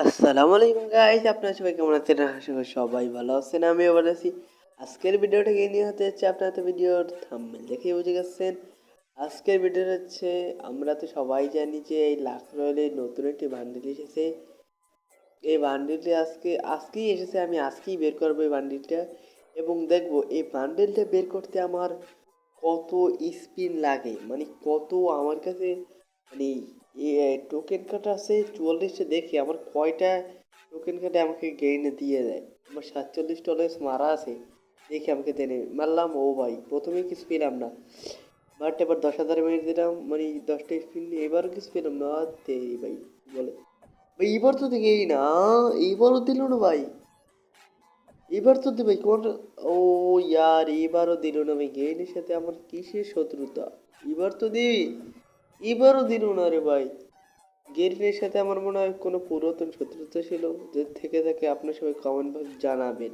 আসসালামু আলাইকুম গাইস, আপনারা সবাই কেমন আছেন? আশা করি সবাই ভালো আছেন, আমিও ভালো আছি। আজকের ভিডিওটা কি নিয়ে হতে যাচ্ছে আপনারা তো ভিডিওর থাম্বনেল দেখেই বুঝে গেছেন। আজকের ভিডিও হচ্ছে, আমরা তো সবাই জানি যে এই লাখ রয়্যালের নতুন একটি বান্ডিল এসেছে। এই বান্ডিলটি আজকেই এসেছে, আমি আজকেই বের করবো এই বান্ডিলটা এবং দেখবো এই বান্ডিলটা বের করতে আমার কত স্পিন লাগে, মানে কত আমার কাছে, মানে টোকেন কার্ড আছে 44টা, দেখি আমার কয়টা টোকেন কার্ডে আমাকে গেইনে দিয়ে দেয়। আমার 47 মারা আছে, দেখি আমাকে দেনে মারলাম। ও ভাই, প্রথমে কিছু পেলাম না, বাট এবার 10,000 মিনিট দিলাম, মানে 10টা স্পিন, এবারও কিছু পেলাম না। তেরি ভাই বলে ভাই, এবার তো দেখেই না, এবারও দিল না ভাই, এবার তো দিবে কোন। ও ইয়ার, এবারও দিল না ভাই, গেইনের সাথে আমার কিসের শত্রুতা, এবার তো দিবি, এবারও দিল না রে ভাই। গেরিনের সাথে আমার মনে হয় কোনো পুরাতন শত্রুতা ছিল, যদি থেকে থাকে আপনার সবাই কমেন্ট বক্স জানাবেন।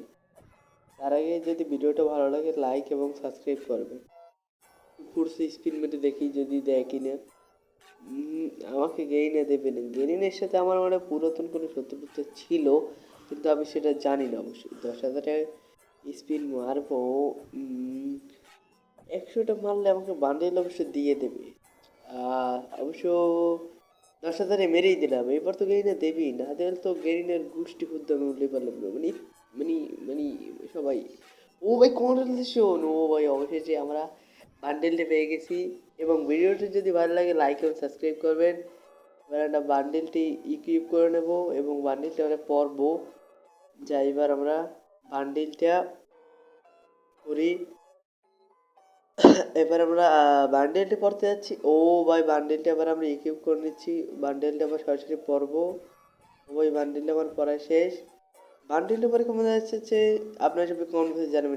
তার আগে যদি ভিডিওটা ভালো লাগে লাইক এবং সাবস্ক্রাইব করবেন। ফুরসে স্পিন মেটে দেখি যদি দেয় কিনা। আমাকে গেইনে দেবে না, গেরিনের সাথে আমার মনে হয় পুরাতন কোনো শত্রুতা ছিল, কিন্তু আমি সেটা জানি না। অবশ্যই 10,000 স্পিন মারবো, 100টা মারলে আমাকে বান্ডেল অবশ্যই দিয়ে দেবে। অবশ্য 10,000 মেরেই দিলাম, এবার তো গেরিনা দেবেই না, দিলে তো গেরিনার গোষ্ঠী খুদ্দ আমি উঠলে পারলাম না, মানে মানে মানে সবাই। ও ভাই, কনগ্রাচুলেশন, ও ভাই, অবশেষে আমরা বান্ডেলটা পেয়ে গেছি। এবং ভিডিওটি যদি ভালো লাগে লাইক এবং সাবস্ক্রাইব করবেন। এবার আমরা বান্ডেলটি ইকুইপ করে নেব এবং বান্ডেলটা আমরা পরবো। যাই, এবার আমরা বান্ডেলটা করি। এবার আমরা বান্ডেলটি পড়তে যাচ্ছি। ও ভাই, বান্ডেলটা আবার আমরা ইকুইপ করে নিচ্ছি, বান্ডেলটা আবার সরাসরি পরবো। ও ভাই, বান্ডেলটা আমার পড়া শেষ। বান্ডেলটা পরে কেমন যাচ্ছে আপনার সবাই কমেন্ট করে জানাবেন।